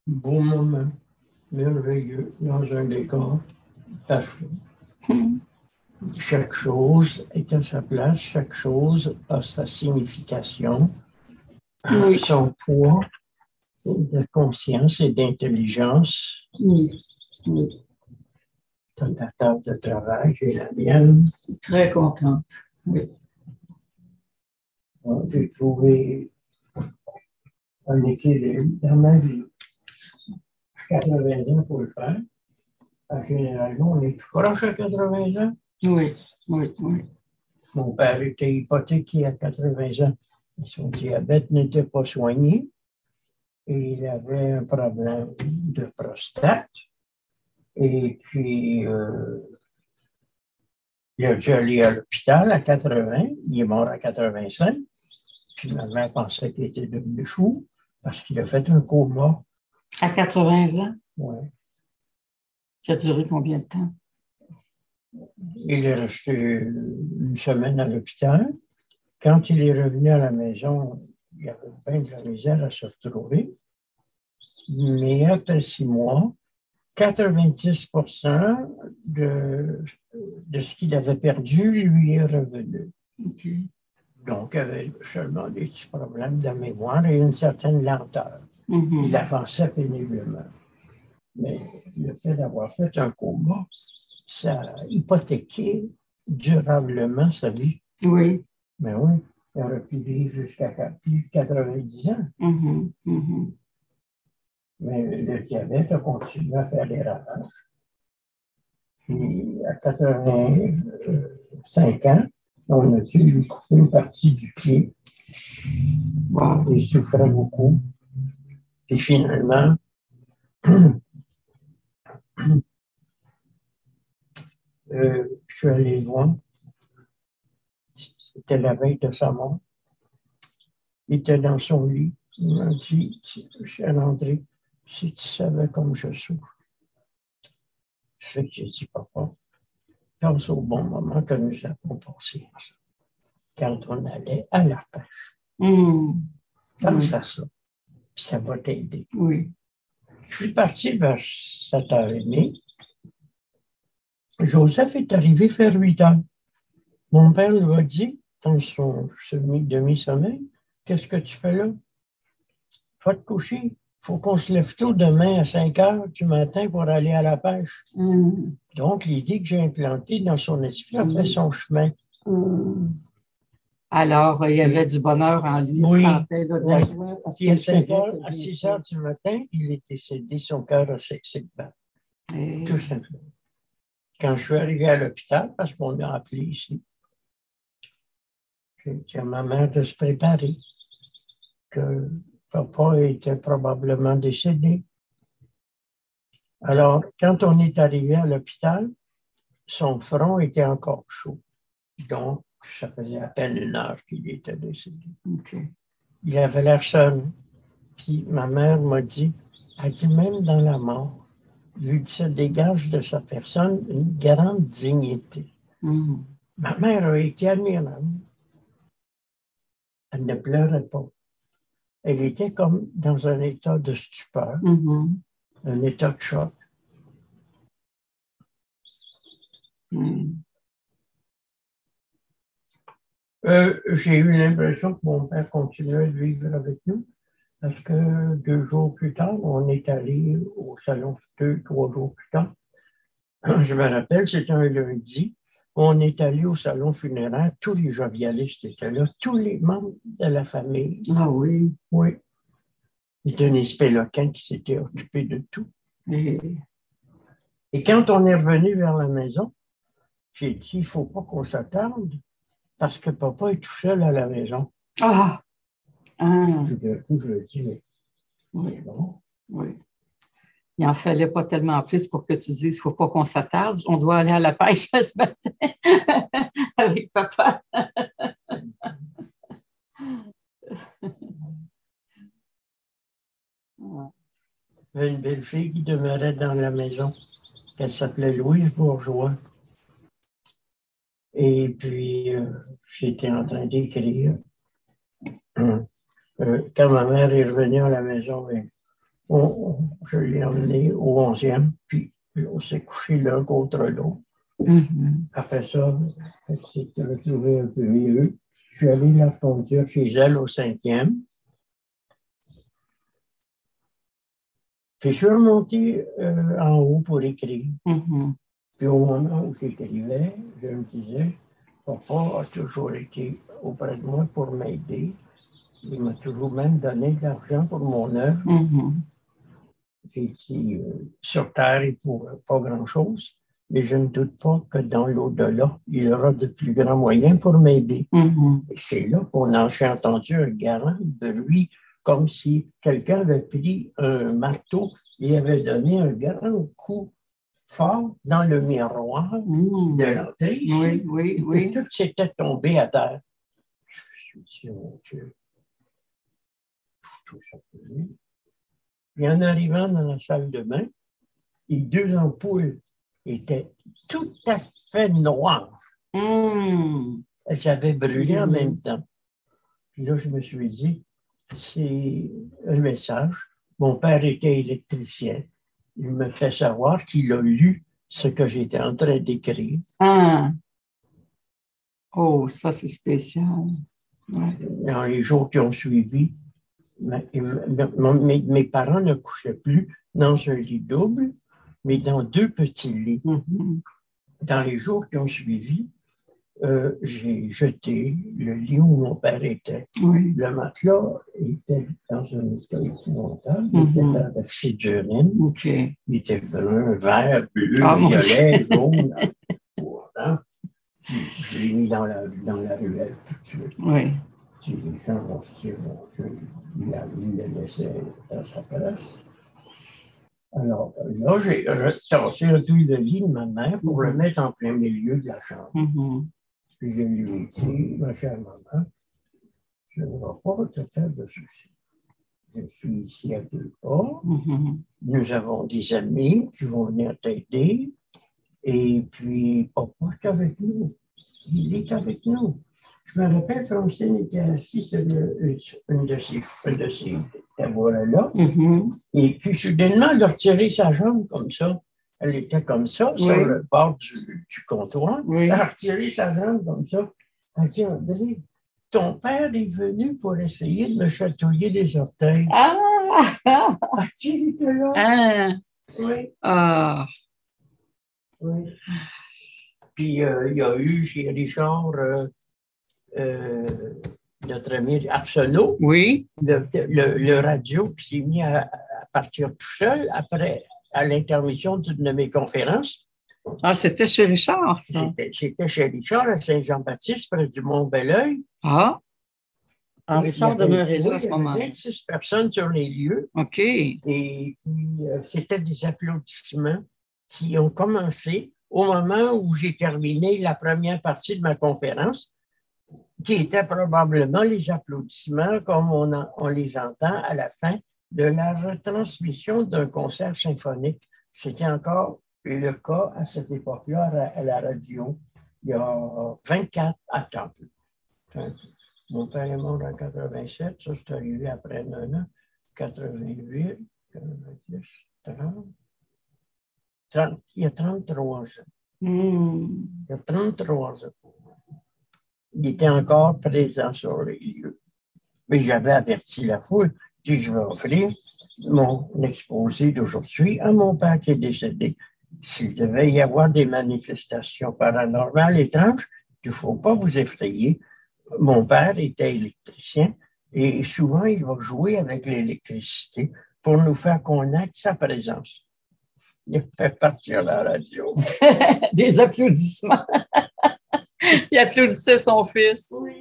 Beau moment, merveilleux, dans un décor parfait. Chaque chose est à sa place, chaque chose a sa signification, Oui. son poids de conscience et d'intelligence. Oui. Oui. Dans ta table de travail, j'ai la mienne. Très contente. Oui. J'ai trouvé un équilibre dans ma vie. 80 ans, il faut le faire. Généralement, on est tout proche à 80 ans. Oui, oui, oui. Mon père était hypothéqué à 80 ans. Son diabète n'était pas soigné. Et il avait un problème de prostate. Et puis, il a dû aller à l'hôpital à 80. Il est mort à 85. Puis ma mère pensait qu'il était devenu fou parce qu'il a fait un coma. À 80 ans? Oui. Ça a duré combien de temps? Il est resté une semaine à l'hôpital. Quand il est revenu à la maison, il avait bien de la misère à se retrouver. Mais après 6 mois, 90% de ce qu'il avait perdu lui est revenu. Okay. Donc, il avait seulement des petits problèmes de mémoire et une certaine lenteur. Il avançait péniblement. Mais le fait d'avoir fait un coma, ça a hypothéqué durablement sa vie. Oui. Mais oui, il aurait pu vivre jusqu'à plus de 90 ans. Mais le diabète a continué à faire des ravages. Puis, à 85 ans, on a dû lui couper une partie du pied. Wow. Il souffrait beaucoup. Puis finalement, je suis allé le voir. C'était la veille de sa mort. Il était dans son lit. Il m'a dit, cher André, si tu savais comme je souffre. Ce que j'ai dit, papa, pense au bon moment que nous avons passé ensemble. Quand on allait à la pêche. Pense à ça. Puis ça va t'aider. Oui. Je suis parti vers 7h30. Joseph est arrivé vers 8h. Mon père lui a dit, dans son demi-sommeil, qu'est-ce que tu fais là? Va te coucher. Il faut qu'on se lève tôt demain à 5h du matin pour aller à la pêche. Donc, l'idée que j'ai implantée dans son esprit a fait son chemin. Alors, il y avait du bonheur en lui. Oui. Il sentait de la joie. Parce à 5h, à 6h du matin, il est décédé, son cœur a cessé de battre. Tout simplement. Quand je suis arrivé à l'hôpital, parce qu'on m'a appelé ici, j'ai dit à ma mère de se préparer, que papa était probablement décédé. Alors, quand on est arrivé à l'hôpital, son front était encore chaud. Donc, ça faisait à peine 1 heure qu'il était décédé. Okay. Il avait l'air seul. Puis ma mère m'a dit, elle dit même dans la mort, vu que ça dégage de sa personne une grande dignité. Ma mère a été admirable. Elle ne pleurait pas. Elle était comme dans un état de stupeur, un état de choc. J'ai eu l'impression que mon père continuait de vivre avec nous parce que 2 jours plus tard, on est allé au salon, 2-3 jours plus tard. Je me rappelle, c'était un lundi. On est allé au salon funéraire, tous les jovialistes étaient là, tous les membres de la famille. Ah oui? Oui. Denise Péloquin qui s'était occupé de tout. Et quand on est revenu vers la maison, j'ai dit, il ne faut pas qu'on s'attarde parce que papa est tout seul à la maison. Ah! Tout d'un coup, je le dis, oui. Bon. Oui. Il n'en fallait pas tellement plus pour que tu dises qu'il ne faut pas qu'on s'attarde. On doit aller à la pêche ce matin avec papa. Il y avait une belle fille qui demeurait dans la maison. Elle s'appelait Louise Bourgeois. Et puis, j'étais en train d'écrire. Quand ma mère est revenue à la maison, Je l'ai emmené au 11e, puis on s'est couché l'un contre l'autre. Après ça, elle s'est retrouvée un peu mieux. Je suis allé la conduire chez elle au 5e. Puis je suis remonté en haut pour écrire. Puis au moment où j'écrivais, je me disais, papa a toujours été auprès de moi pour m'aider. Il m'a toujours même donné de l'argent pour mon œuvre. J'ai été sur Terre et pour pas grand-chose, mais je ne doute pas que dans l'au-delà, il y aura de plus grands moyens pour m'aider. Et c'est là qu'on a entendu un garant de lui, comme si quelqu'un avait pris un marteau et avait donné un grand coup fort dans le miroir de l'entrée. Oui. Tout s'était tombé à terre. Je me suis dit, mon Dieu, je trouve ça peu. Et en arrivant dans la salle de bain, les 2 ampoules étaient tout à fait noires. Elles avaient brûlé en même temps. Puis là, je me suis dit, c'est un message. Mon père était électricien. Il me fait savoir qu'il a lu ce que j'étais en train d'écrire. Oh, ça, c'est spécial. Dans les jours qui ont suivi, mes parents ne couchaient plus dans un lit double, mais dans 2 petits lits. Dans les jours qui ont suivi, j'ai jeté le lit où mon père était. Le matelas était dans un état épouvantable. Il était traversé d'urine. Il était brun, vert, bleu, violet, jaune. Je l'ai mis dans la ruelle tout de suite. Les gens vont se dire, mon Dieu, il le laissait dans sa place. Alors là, j'ai tassé un peu le lit de ma mère pour le mettre en plein milieu de la chambre. Puis je lui ai dit, ma chère maman, je ne vais pas te faire de soucis. Je suis ici à 2 pas. Nous avons des amis qui vont venir t'aider. Et puis, papa est avec nous. Il est avec nous. Je me rappelle, Francine était assise sur une de ces tabourets-là. Et puis, soudainement, elle a retiré sa jambe comme ça. Elle était comme ça, sur le bord du comptoir. Elle a retiré sa jambe comme ça. Elle a dit, André, ton père est venu pour essayer de me chatouiller les orteils. Il était là. Oui. Puis, il y a eu chez Richard, notre ami Arsenault, le radio qui s'est mis à partir tout seul après, à l'intermission d'une de mes conférences. C'était chez Richard, ça? C'était chez Richard, à Saint-Jean-Baptiste, près du Mont-Belleuil. Richard demeurait là à ce moment-là. Il y avait 26 personnes sur les lieux. Et puis, c'était des applaudissements qui ont commencé au moment où j'ai terminé la première partie de ma conférence, qui était probablement les applaudissements comme on les entend à la fin de la retransmission d'un concert symphonique. C'était encore le cas à cette époque-là à la radio. Il y a 24 attends. Mon père est mort en 87, ça c'est arrivé après 9 ans. 88, 90, 30. Il y a 33 ans. Il y a 33 ans. Il était encore présent sur les lieux. Mais j'avais averti la foule, je vais offrir mon exposé d'aujourd'hui à mon père qui est décédé. S'il devait y avoir des manifestations paranormales étranges, il ne faut pas vous effrayer. Mon père était électricien et souvent il va jouer avec l'électricité pour nous faire connaître sa présence. Il fait partir la radio. Des applaudissements. Il applaudissait son fils. Oui.